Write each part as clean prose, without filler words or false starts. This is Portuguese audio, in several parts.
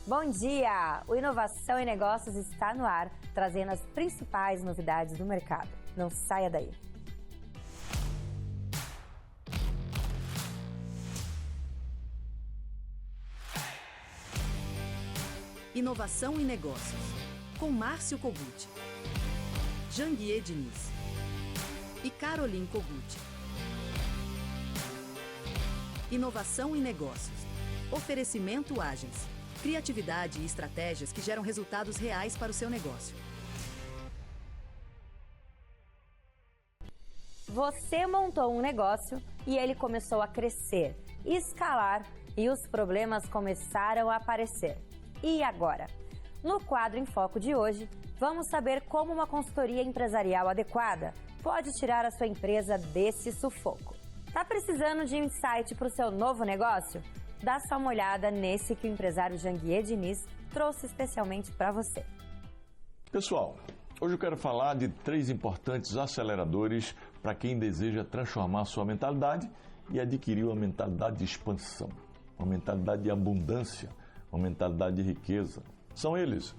Bom dia! O Inovação em Negócios está no ar, trazendo as principais novidades do mercado. Não saia daí! Inovação em Negócios, com Márcio Kogut, Janguier Diniz e Caroline Kogut. Inovação em Negócios. Oferecimento Agence. Criatividade e estratégias que geram resultados reais para o seu negócio. Você montou um negócio e ele começou a crescer, escalar e os problemas começaram a aparecer. E agora? No quadro em Foco de hoje, vamos saber como uma consultoria empresarial adequada pode tirar a sua empresa desse sufoco. Tá precisando de insight para o seu novo negócio? Dá só uma olhada nesse que o empresário Janguier Diniz trouxe especialmente para você. Pessoal, hoje eu quero falar de 3 importantes aceleradores para quem deseja transformar sua mentalidade e adquirir uma mentalidade de expansão, uma mentalidade de abundância, uma mentalidade de riqueza. São eles: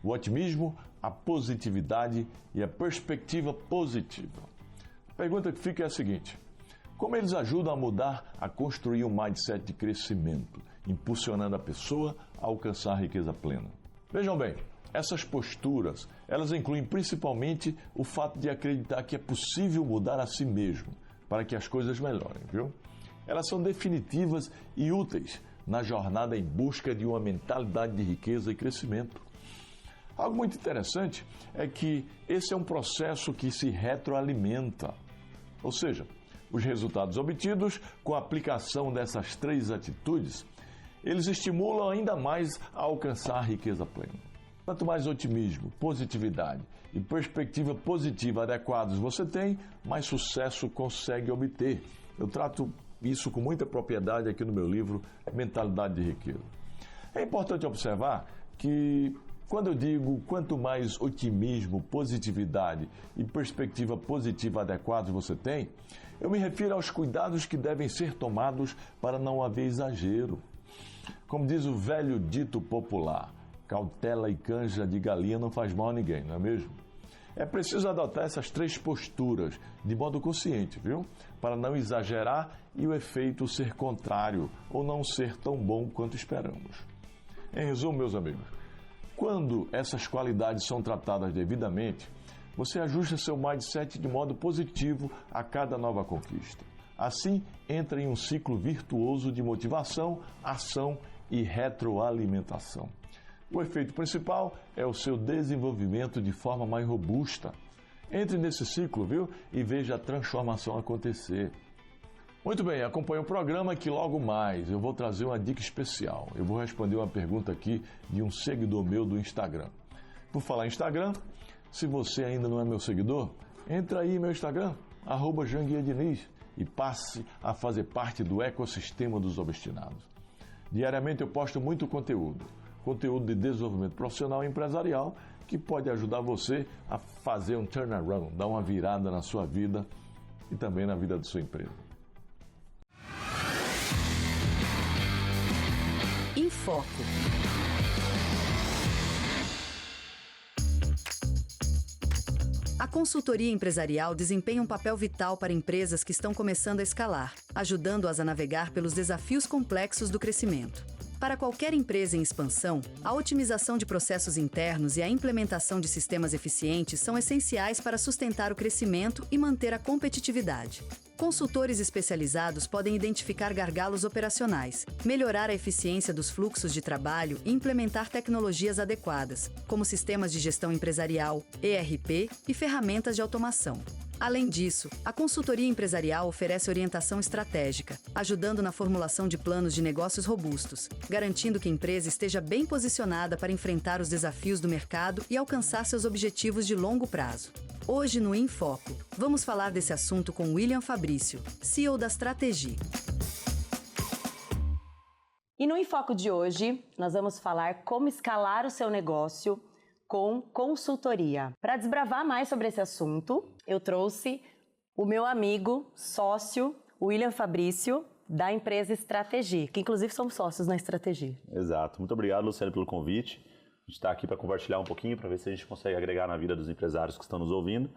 o otimismo, a positividade e a perspectiva positiva. A pergunta que fica é a seguinte: como eles ajudam a mudar, a construir um mindset de crescimento, impulsionando a pessoa a alcançar a riqueza plena? Vejam bem, essas posturas, elas incluem principalmente o fato de acreditar que é possível mudar a si mesmo para que as coisas melhorem, viu? Elas são definitivas e úteis na jornada em busca de uma mentalidade de riqueza e crescimento. Algo muito interessante é que esse é um processo que se retroalimenta, ou seja, os resultados obtidos com a aplicação dessas 3 atitudes, eles estimulam ainda mais a alcançar a riqueza plena. Quanto mais otimismo, positividade e perspectiva positiva adequados você tem, mais sucesso consegue obter. Eu trato isso com muita propriedade aqui no meu livro Mentalidade de Riqueza. É importante observar que quando eu digo quanto mais otimismo, positividade e perspectiva positiva adequados você tem, eu me refiro aos cuidados que devem ser tomados para não haver exagero. Como diz o velho dito popular, cautela e canja de galinha não faz mal a ninguém, não é mesmo? É preciso adotar essas 3 posturas de modo consciente, viu? Para não exagerar e o efeito ser contrário ou não ser tão bom quanto esperamos. Em resumo, meus amigos, quando essas qualidades são tratadas devidamente, você ajusta seu mindset de modo positivo a cada nova conquista. Assim, entra em um ciclo virtuoso de motivação, ação e retroalimentação. O efeito principal é o seu desenvolvimento de forma mais robusta. Entre nesse ciclo, viu? E veja a transformação acontecer. Muito bem, acompanhe o programa que logo mais eu vou trazer uma dica especial. Eu vou responder uma pergunta aqui de um seguidor meu do Instagram. Por falar em Instagram, se você ainda não é meu seguidor, entra aí no meu Instagram, @Janguier Diniz, e passe a fazer parte do ecossistema dos obstinados. Diariamente eu posto muito conteúdo de desenvolvimento profissional e empresarial que pode ajudar você a fazer um turnaround, dar uma virada na sua vida e também na vida da sua empresa. Em Foco. A consultoria empresarial desempenha um papel vital para empresas que estão começando a escalar, ajudando-as a navegar pelos desafios complexos do crescimento. Para qualquer empresa em expansão, a otimização de processos internos e a implementação de sistemas eficientes são essenciais para sustentar o crescimento e manter a competitividade. Consultores especializados podem identificar gargalos operacionais, melhorar a eficiência dos fluxos de trabalho e implementar tecnologias adequadas, como sistemas de gestão empresarial, ERP e ferramentas de automação. Além disso, a consultoria empresarial oferece orientação estratégica, ajudando na formulação de planos de negócios robustos, garantindo que a empresa esteja bem posicionada para enfrentar os desafios do mercado e alcançar seus objetivos de longo prazo. Hoje no Em Foco, vamos falar desse assunto com William Fabrício, CEO da Strategy. E no Em Foco de hoje, nós vamos falar como escalar o seu negócio com consultoria. Para desbravar mais sobre esse assunto, eu trouxe o meu amigo, sócio, William Fabrício. da empresa Strategy, que inclusive somos sócios na Strategy. Exato. Muito obrigado, Luciano, pelo convite. A gente está aqui para compartilhar um pouquinho, para ver se a gente consegue agregar na vida dos empresários que estão nos ouvindo.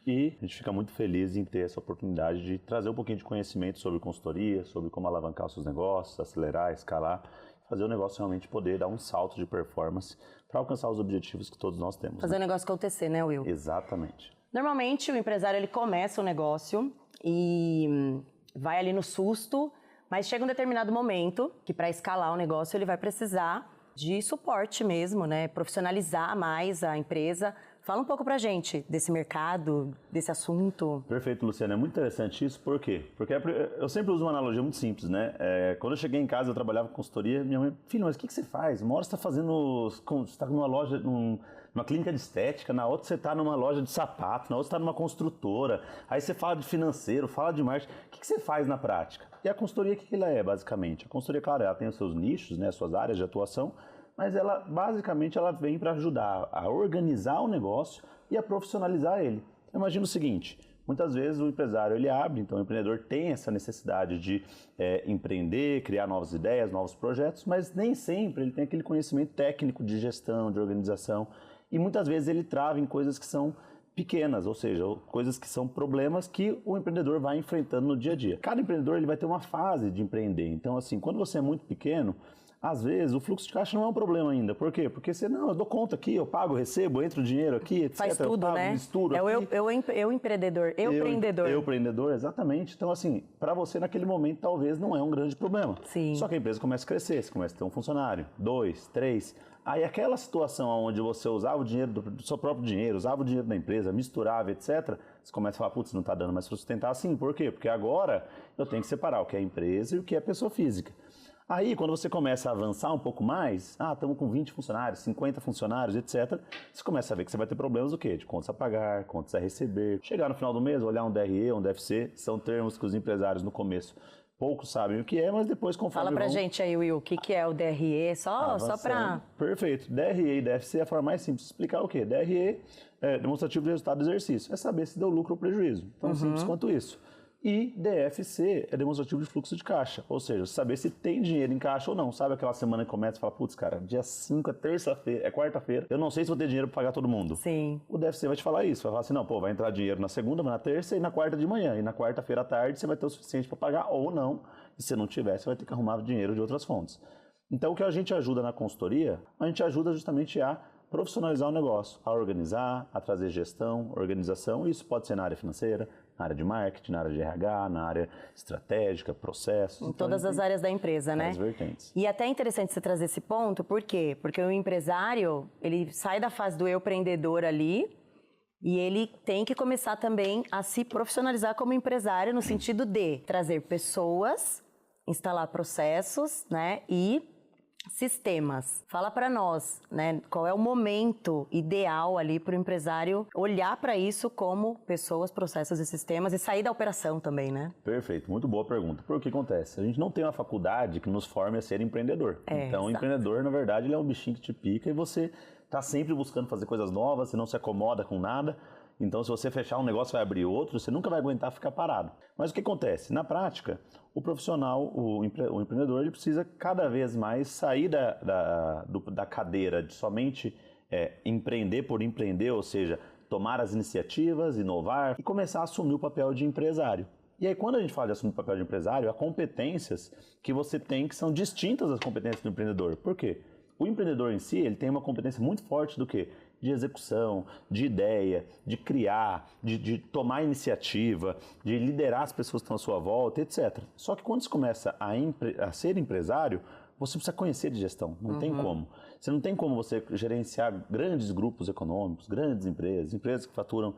E a gente fica muito feliz em ter essa oportunidade de trazer um pouquinho de conhecimento sobre consultoria, sobre como alavancar os seus negócios, acelerar, escalar, fazer o negócio realmente poder dar um salto de performance para alcançar os objetivos que todos nós temos. Fazer o negócio acontecer, né, Will? Exatamente. Normalmente o empresário ele começa o negócio e vai ali no susto, mas chega um determinado momento que para escalar o negócio ele vai precisar de suporte mesmo, né? Profissionalizar mais a empresa. Fala um pouco pra gente desse mercado, desse assunto. Perfeito, Luciano. É muito interessante isso. Por quê? Porque eu sempre uso uma analogia muito simples, né? Quando eu cheguei em casa, eu trabalhava com consultoria. Minha mãe, filho, mas o que você faz? Uma hora você está fazendo... Você está numa loja, numa clínica de estética, na outra você está numa loja de sapato, na outra você está numa construtora. Aí você fala de financeiro, fala de marketing. O que você faz na prática? E a consultoria, o que ela é, basicamente? A consultoria, claro, ela tem os seus nichos, né? As suas áreas de atuação, mas ela, basicamente, ela vem para ajudar a organizar o negócio e a profissionalizar ele. Imagina o seguinte, muitas vezes o empresário ele abre, então o empreendedor tem essa necessidade de empreender, criar novas ideias, novos projetos, mas nem sempre ele tem aquele conhecimento técnico de gestão, de organização, e muitas vezes ele trava em coisas que são pequenas, ou seja, coisas que são problemas que o empreendedor vai enfrentando no dia a dia. Cada empreendedor ele vai ter uma fase de empreender, então assim, quando você é muito pequeno, às vezes o fluxo de caixa não é um problema ainda. Por quê? Porque você, não, eu dou conta aqui, eu pago, recebo, entro dinheiro aqui, etc. Faz tudo, eu pago, né? Misturo é aqui. eu empreendedor, eu empreendedor, exatamente. Então assim, para você naquele momento talvez não é um grande problema. Sim. Só que a empresa começa a crescer, você começa a ter um funcionário, 2, 3. Aí aquela situação onde você usava o dinheiro do seu próprio dinheiro, usava o dinheiro da empresa, misturava, etc. Você começa a falar, putz, não está dando mais para sustentar assim. Por quê? Porque agora eu tenho que separar o que é empresa e o que é pessoa física. Aí, quando você começa a avançar um pouco mais, estamos com 20 funcionários, 50 funcionários, etc., você começa a ver que você vai ter problemas do quê? De contas a pagar, contas a receber. Chegar no final do mês, olhar um DRE, um DFC, são termos que os empresários no começo poucos sabem o que é, mas depois conforme Fala pra gente aí, Will, o que é o DRE, só pra... Perfeito. DRE e DFC é a forma mais simples de explicar o quê? DRE é demonstrativo de resultado do exercício, é saber se deu lucro ou prejuízo. Tão simples quanto isso. E DFC é demonstrativo de fluxo de caixa, ou seja, saber se tem dinheiro em caixa ou não. Sabe aquela semana que começa e fala, putz, cara, dia 5 é terça-feira, é quarta-feira, eu não sei se vou ter dinheiro para pagar todo mundo. Sim. O DFC vai te falar isso, vai falar assim, não, vai entrar dinheiro na segunda, na terça e na quarta de manhã. E na quarta-feira à tarde você vai ter o suficiente para pagar ou não. E se não tiver, você vai ter que arrumar dinheiro de outras fontes. Então, o que a gente ajuda na consultoria, a gente ajuda justamente a profissionalizar o negócio, a organizar, a trazer gestão, organização. Isso pode ser na área financeira, na área de marketing, na área de RH, na área estratégica, processos. Em todas as áreas da empresa, né? As vertentes. E até é interessante você trazer esse ponto, por quê? Porque o empresário, ele sai da fase do empreendedor ali e ele tem que começar também a se profissionalizar como empresário no sentido de trazer pessoas, instalar processos, né? E sistemas. Fala para nós, né, qual é o momento ideal ali para o empresário olhar para isso como pessoas, processos e sistemas e sair da operação também, né? Perfeito, muito boa pergunta. Por que acontece? A gente não tem uma faculdade que nos forme a ser empreendedor. Então, o empreendedor, na verdade, ele é um bichinho que te pica e você está sempre buscando fazer coisas novas, você não se acomoda com nada. Então, se você fechar um negócio, vai abrir outro, você nunca vai aguentar ficar parado. Mas o que acontece? Na prática, o profissional, o empreendedor, ele precisa cada vez mais sair da cadeira de somente empreender por empreender, ou seja, tomar as iniciativas, inovar e começar a assumir o papel de empresário. E aí, quando a gente fala de assumir o papel de empresário, há competências que você tem que são distintas das competências do empreendedor. Por quê? O empreendedor em si, ele tem uma competência muito forte do quê? De execução, de ideia, de criar, de tomar iniciativa, de liderar as pessoas que estão à sua volta, etc. Só que quando você começa a ser empresário, você precisa conhecer de gestão, não tem como. Você não tem como você gerenciar grandes grupos econômicos, grandes empresas que faturam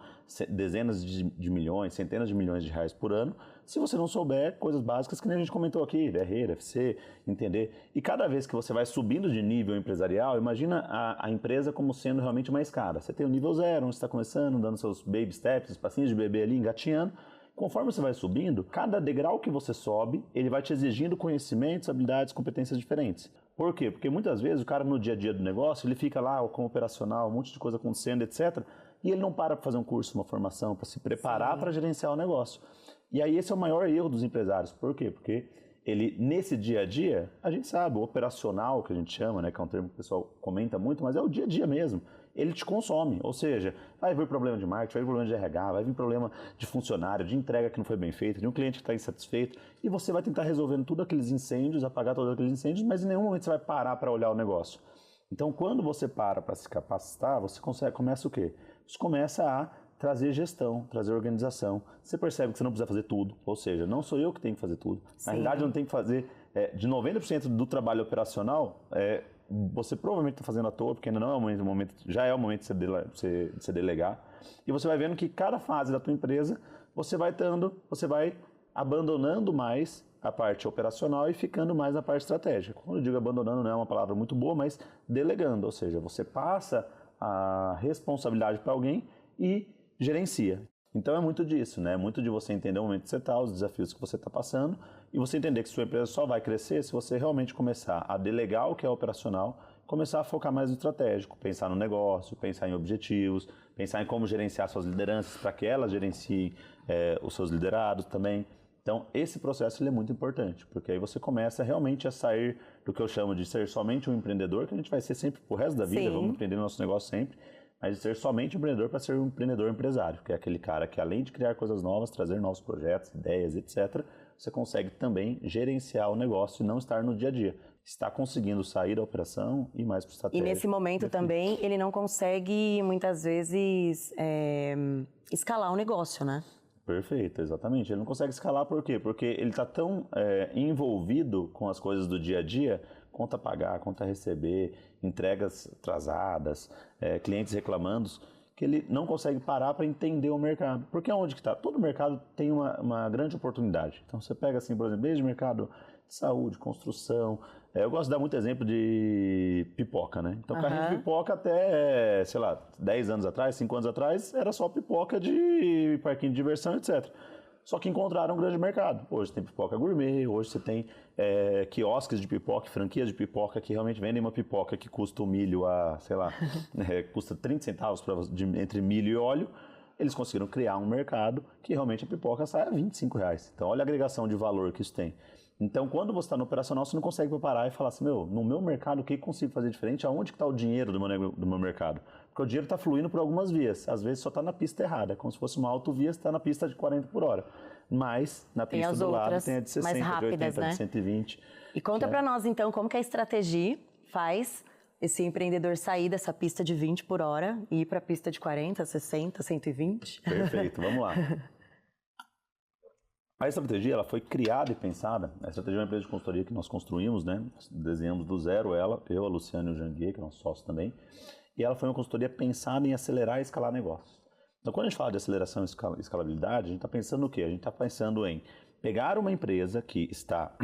dezenas de milhões, centenas de milhões de reais por ano, se você não souber coisas básicas que nem a gente comentou aqui, DRE, FC, entender. E cada vez que você vai subindo de nível empresarial, imagina a empresa como sendo realmente uma escada. Você tem o nível 0, onde você está começando, dando seus baby steps, passinhos de bebê ali, engatinhando. Conforme você vai subindo, cada degrau que você sobe, ele vai te exigindo conhecimentos, habilidades, competências diferentes. Por quê? Porque muitas vezes o cara no dia a dia do negócio, ele fica lá com operacional, um monte de coisa acontecendo, etc. E ele não para fazer um curso, uma formação, para se preparar para gerenciar o negócio. E aí esse é o maior erro dos empresários. Por quê? Porque ele, nesse dia a dia, a gente sabe, o operacional que a gente chama, né, que é um termo que o pessoal comenta muito, mas é o dia a dia mesmo. Ele te consome, ou seja, vai vir problema de marketing, vai vir problema de RH, vai vir problema de funcionário, de entrega que não foi bem feita, de um cliente que está insatisfeito, e você vai tentar resolvendo todos aqueles incêndios, apagar todos aqueles incêndios, mas em nenhum momento você vai parar para olhar o negócio. Então, quando você para se capacitar, você começa o quê? Você começa a trazer gestão, trazer organização. Você percebe que você não precisa fazer tudo, ou seja, não sou eu que tenho que fazer tudo. Na realidade, eu não tenho que fazer de 90% do trabalho operacional, você provavelmente está fazendo à toa, porque ainda não é o momento, já é o momento de você delegar. E você vai vendo que cada fase da tua empresa, você vai abandonando mais a parte operacional e ficando mais na parte estratégica. Quando eu digo abandonando, não é uma palavra muito boa, mas delegando, ou seja, você passa a responsabilidade para alguém e gerencia. Então é muito disso, né? É muito de você entender o momento que você está, os desafios que você está passando e você entender que sua empresa só vai crescer se você realmente começar a delegar o que é operacional, começar a focar mais no estratégico, pensar no negócio, pensar em objetivos, pensar em como gerenciar suas lideranças para que elas gerenciem os seus liderados também. Então esse processo ele é muito importante, porque aí você começa realmente a sair do que eu chamo de ser somente um empreendedor, que a gente vai ser sempre pro resto da vida, vamos empreender no nosso negócio sempre, mas de ser somente um empreendedor para ser um empreendedor empresário, que é aquele cara que além de criar coisas novas, trazer novos projetos, ideias, etc., você consegue também gerenciar o negócio e não estar no dia a dia. Está conseguindo sair da operação e mais para o estratégico. E nesse momento também ele não consegue, muitas vezes, escalar o negócio, né? Perfeito, exatamente. Ele não consegue escalar por quê? Porque ele está tão envolvido com as coisas do dia a dia, conta a pagar, conta a receber, entregas atrasadas, clientes reclamando, que ele não consegue parar para entender o mercado. Porque onde que está? Todo mercado tem uma grande oportunidade. Então você pega assim, por exemplo, desde o mercado de saúde, construção. Eu gosto de dar muito exemplo de pipoca, né? Então carrinho de pipoca até, sei lá, 10 anos atrás, 5 anos atrás, era só pipoca de parquinho de diversão, etc. Só que encontraram um grande mercado. Hoje tem pipoca gourmet, hoje você tem quiosques de pipoca, franquias de pipoca que realmente vendem uma pipoca que custa o milho a, sei lá, custa 30 centavos entre milho e óleo. Eles conseguiram criar um mercado que realmente a pipoca sai a R$25. Então olha a agregação de valor que isso tem. Então quando você está no operacional, você não consegue parar e falar assim, no meu mercado, o que eu consigo fazer diferente? Aonde que está o dinheiro do meu mercado? Porque o dinheiro está fluindo por algumas vias. Às vezes só está na pista errada. É como se fosse uma autovia, você está na pista de 40 por hora. Mas na pista do lado tem a de 60, rápidas, de 80, de 120. E conta para nós então, como que a Strategy faz esse empreendedor sair dessa pista de 20 por hora e ir para a pista de 40, 60, 120? Perfeito, vamos lá. A Strategy, ela foi criada e pensada, a Strategy é uma empresa de consultoria que nós construímos, né? Nós desenhamos do zero ela, eu, a Luciana e o Janguier, que é nosso sócio também, e ela foi uma consultoria pensada em acelerar e escalar negócios. Então, quando a gente fala de aceleração e escalabilidade, a gente está pensando no quê? A gente está pensando em pegar uma empresa que está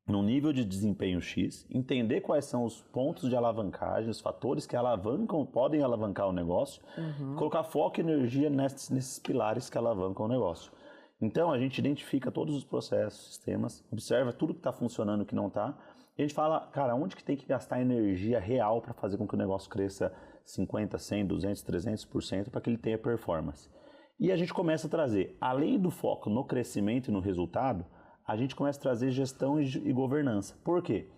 num nível de desempenho X, entender quais são os pontos de alavancagem, os fatores que podem alavancar o negócio, colocar foco e energia nesses pilares que alavancam o negócio. Então, a gente identifica todos os processos, sistemas, observa tudo que está funcionando e o que não está. A gente fala, cara, onde que tem que gastar energia real para fazer com que o negócio cresça 50%, 100%, 200%, 300% para que ele tenha performance. E a gente começa a trazer, além do foco no crescimento e no resultado, a gente começa a trazer gestão e governança. Por quê?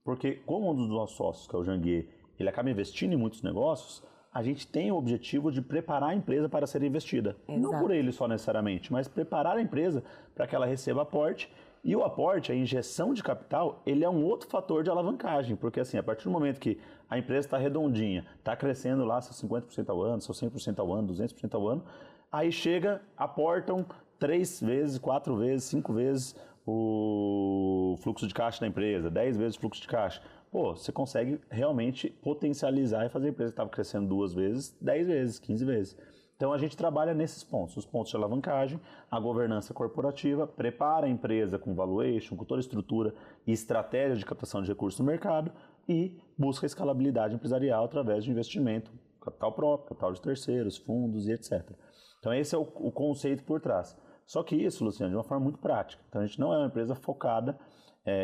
Porque como um dos nossos sócios, que é o Janguier, ele acaba investindo em muitos negócios, a gente tem o objetivo de preparar a empresa para ser investida. Exato. Não por ele só necessariamente, mas preparar a empresa para que ela receba aporte. E o aporte, a injeção de capital, ele é um outro fator de alavancagem, porque assim, a partir do momento que a empresa está redondinha, está crescendo lá seus 50% ao ano, seus 100% ao ano, 200% ao ano, aí chega, aportam 3 vezes, 4 vezes, 5 vezes o fluxo de caixa da empresa, 10 vezes o fluxo de caixa. Pô, você consegue realmente potencializar e fazer a empresa que estava crescendo 2 vezes, 10 vezes, 15 vezes. Então a gente trabalha nesses pontos, os pontos de alavancagem, a governança corporativa, prepara a empresa com valuation, com toda a estrutura e estratégia de captação de recursos no mercado e busca a escalabilidade empresarial através de investimento, capital próprio, capital de terceiros, fundos e etc. Então esse é o conceito por trás. Só que isso, Luciano, de uma forma muito prática. Então a gente não é uma empresa focada,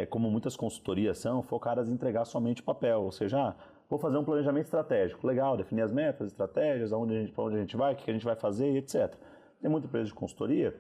como muitas consultorias são, focadas em entregar somente papel, ou seja, vou fazer um planejamento estratégico, legal, definir as metas, estratégias, para onde a gente vai, o que a gente vai fazer, etc. Tem muita empresa de consultoria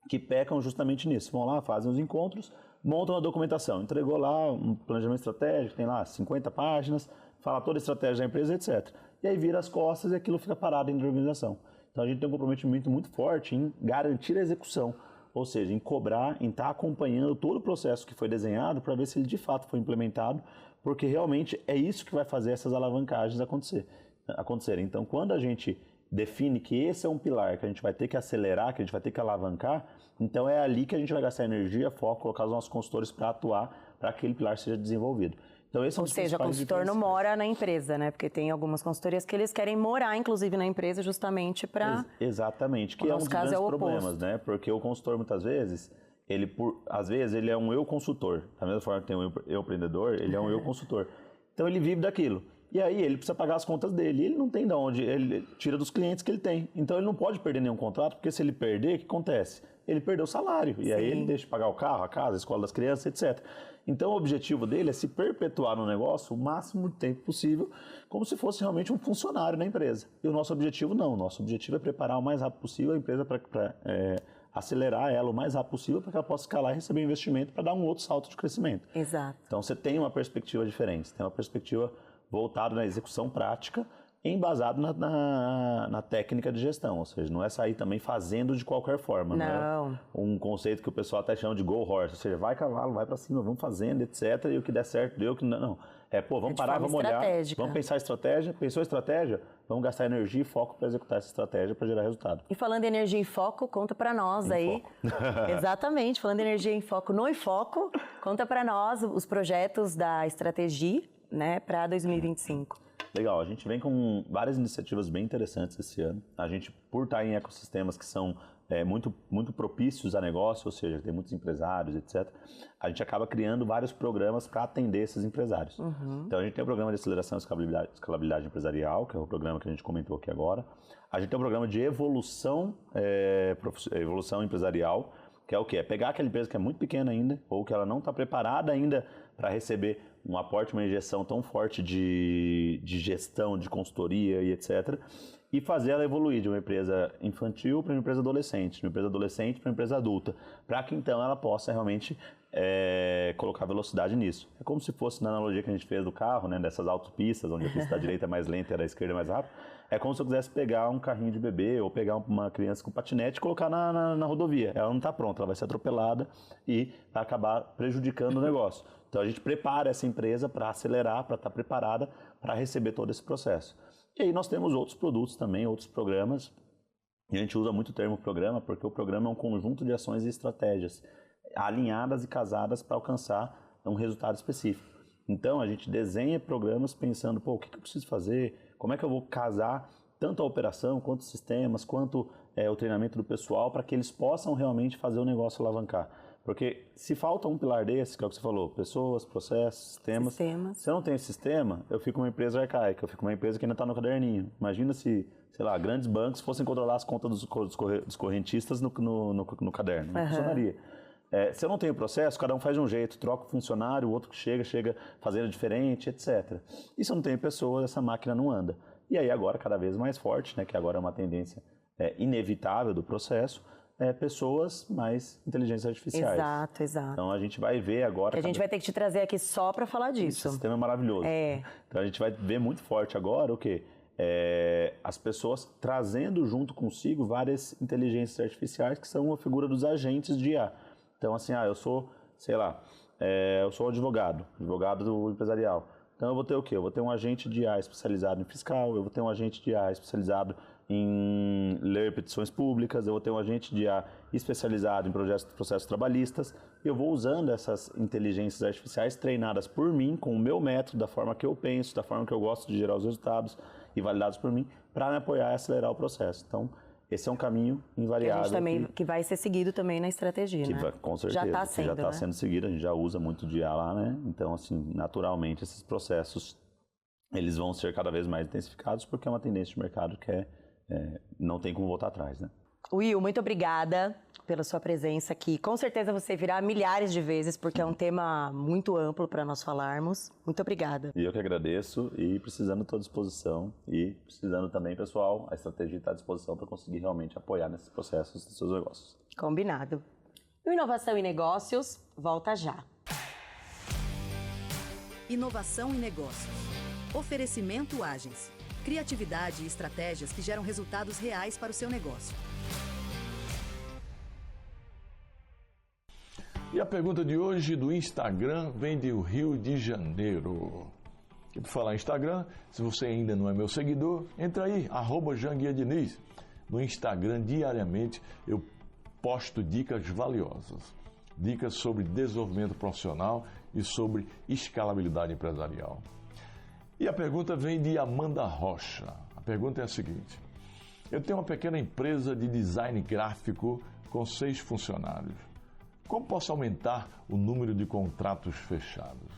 que pecam justamente nisso. Vão lá, fazem os encontros, monta uma documentação, entregou lá um planejamento estratégico, tem lá 50 páginas, fala toda a estratégia da empresa, etc. E aí vira as costas e aquilo fica parado dentro da organização. Então a gente tem um comprometimento muito forte em garantir a execução, ou seja, em cobrar, em estar acompanhando todo o processo que foi desenhado para ver se ele de fato foi implementado, porque realmente é isso que vai fazer essas alavancagens acontecerem. Então quando a gente define que esse é um pilar que a gente vai ter que acelerar, que a gente vai ter que alavancar, então é ali que a gente vai gastar energia, foco, colocar os nossos consultores para atuar, para que aquele pilar seja desenvolvido. Então, esse é um Ou seja, o consultor não mora na empresa, né? Porque tem algumas consultorias que eles querem morar, inclusive, na empresa, justamente para... Exatamente, que é um dos grandes problemas, né? Porque o consultor, muitas vezes, às vezes, ele é um eu consultor. Da mesma forma que tem um eu empreendedor, ele é um eu consultor. Então, ele vive daquilo. E aí, ele precisa pagar as contas dele. E ele não tem de onde, ele tira dos clientes que ele tem. Então, ele não pode perder nenhum contrato, porque se ele perder, o que acontece? Ele perdeu o salário. E aí, ele deixa de pagar o carro, a casa, a escola das crianças, etc. Então, o objetivo dele é se perpetuar no negócio o máximo de tempo possível, como se fosse realmente um funcionário na empresa. E o nosso objetivo não. O nosso objetivo é preparar o mais rápido possível a empresa para acelerar ela o mais rápido possível para que ela possa escalar e receber investimento para dar um outro salto de crescimento. Exato. Então, você tem uma perspectiva diferente. Você tem uma perspectiva voltada na execução prática, embasado na técnica de gestão, ou seja, não é sair também fazendo de qualquer forma. Não. Né? Um conceito que o pessoal até chama de go horse, ou seja, vai cavalo, vai para cima, vamos fazendo, etc. E o que der certo, deu, o que não. Vamos parar, vamos olhar, vamos pensar estratégia, pensou estratégia, vamos gastar energia e foco para executar essa estratégia para gerar resultado. E falando em energia e foco, conta para nós aí. Exatamente, falando em energia em foco no Infoco, conta para nós os projetos da estratégia, né, para 2025. Legal, a gente vem com várias iniciativas bem interessantes esse ano. A gente, por estar em ecossistemas que são muito propícios a negócio, ou seja, tem muitos empresários, etc., a gente acaba criando vários programas para atender esses empresários. Então, a gente tem o programa de aceleração e escalabilidade empresarial, que é o programa que a gente comentou aqui agora. A gente tem o programa de evolução empresarial, que é o quê? É pegar aquela empresa que é muito pequena ainda, ou que ela não está preparada ainda para receber um aporte, uma injeção tão forte de gestão, de consultoria e etc., e fazer ela evoluir de uma empresa infantil para uma empresa adolescente, de uma empresa adolescente para uma empresa adulta, para que então ela possa realmente colocar velocidade nisso. É como se fosse na analogia que a gente fez do carro, né, dessas autopistas, onde a pista da direita é mais lenta e a da esquerda é mais rápida. É como se eu quisesse pegar um carrinho de bebê ou pegar uma criança com patinete e colocar na rodovia. Ela não está pronta, ela vai ser atropelada e vai acabar prejudicando o negócio. Então a gente prepara essa empresa para acelerar, para estar preparada para receber todo esse processo. E aí nós temos outros produtos também, outros programas. E a gente usa muito o termo programa porque o programa é um conjunto de ações e estratégias alinhadas e casadas para alcançar um resultado específico. Então a gente desenha programas pensando, o que eu preciso fazer? Como é que eu vou casar tanto a operação, quanto os sistemas, quanto o treinamento do pessoal para que eles possam realmente fazer o negócio alavancar? Porque se falta um pilar desse, que é o que você falou, pessoas, processos, sistemas. Se eu não tenho sistema, eu fico uma empresa arcaica, eu fico uma empresa que ainda está no caderninho. Imagina se, grandes bancos fossem controlar as contas dos correntistas no caderno. Não funcionaria. Se eu não tenho processo, cada um faz de um jeito, troca o funcionário, o outro que chega fazendo diferente, etc. E se eu não tenho pessoa, essa máquina não anda. E aí agora, cada vez mais forte, né, que agora é uma tendência inevitável do processo, pessoas mais inteligências artificiais. Exato. Então a gente vai ver agora... Que a gente vai ter que te trazer aqui só para falar disso. Esse sistema é maravilhoso. Então a gente vai ver muito forte agora o quê? As pessoas trazendo junto consigo várias inteligências artificiais que são a figura dos agentes de IA. Então assim, eu sou, eu sou advogado do empresarial. Então eu vou ter o quê? Eu vou ter um agente de IA especializado em fiscal, eu vou ter um agente de IA especializado em ler petições públicas, eu vou ter um agente de IA especializado em processos trabalhistas. Eu vou usando essas inteligências artificiais treinadas por mim, com o meu método, da forma que eu penso, da forma que eu gosto de gerar os resultados e validados por mim, para me apoiar e acelerar o processo. Então, esse é um caminho invariável. Que vai ser seguido também na estratégia, né? Com certeza. Já está sendo, já está sendo seguido, a gente já usa muito de IA lá, né? Então, assim, naturalmente, esses processos, eles vão ser cada vez mais intensificados, porque é uma tendência de mercado que não tem como voltar atrás, né? Will, muito obrigada pela sua presença aqui. Com certeza você virá milhares de vezes, porque é um tema muito amplo para nós falarmos. Muito obrigada. E eu que agradeço, e precisando estou à disposição, e precisando também, pessoal, a estratégia está à disposição para conseguir realmente apoiar nesses processos dos seus negócios. Combinado. E o Inovação e Negócios volta já. Inovação e negócios. Oferecimento Agens. Criatividade e estratégias que geram resultados reais para o seu negócio. E a pergunta de hoje do Instagram vem do Rio de Janeiro. E por falar em Instagram, se você ainda não é meu seguidor, entra aí, @JanGuiaDiniz. No Instagram, diariamente, eu posto dicas valiosas. Dicas sobre desenvolvimento profissional e sobre escalabilidade empresarial. E a pergunta vem de Amanda Rocha. A pergunta é a seguinte: eu tenho uma pequena empresa de design gráfico com 6 funcionários. Como posso aumentar o número de contratos fechados?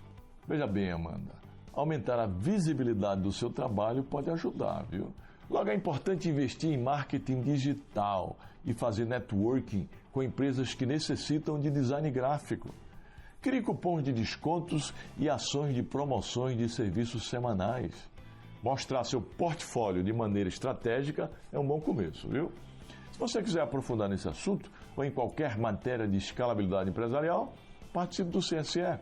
Veja bem, Amanda, aumentar a visibilidade do seu trabalho pode ajudar, viu? Logo, é importante investir em marketing digital e fazer networking com empresas que necessitam de design gráfico. Crie cupons de descontos e ações de promoções de serviços semanais. Mostrar seu portfólio de maneira estratégica é um bom começo, viu? Se você quiser aprofundar nesse assunto ou em qualquer matéria de escalabilidade empresarial, participe do CSE.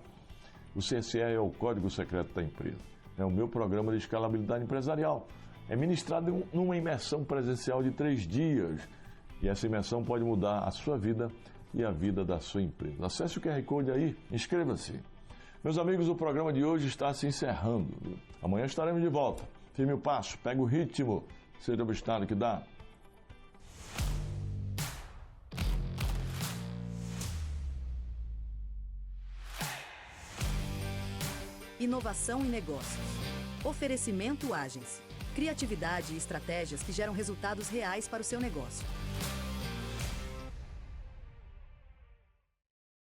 O CSE é o Código Secreto da Empresa. É o meu programa de escalabilidade empresarial. É ministrado numa imersão presencial de 3 dias. E essa imersão pode mudar a sua vida e a vida da sua empresa. Acesse o QR Code aí, inscreva-se. Meus amigos, o programa de hoje está se encerrando. Amanhã estaremos de volta. Firme o passo, pega o ritmo, seja o estado que dá. Inovação e negócios. Oferecimento Agens. Criatividade e estratégias que geram resultados reais para o seu negócio.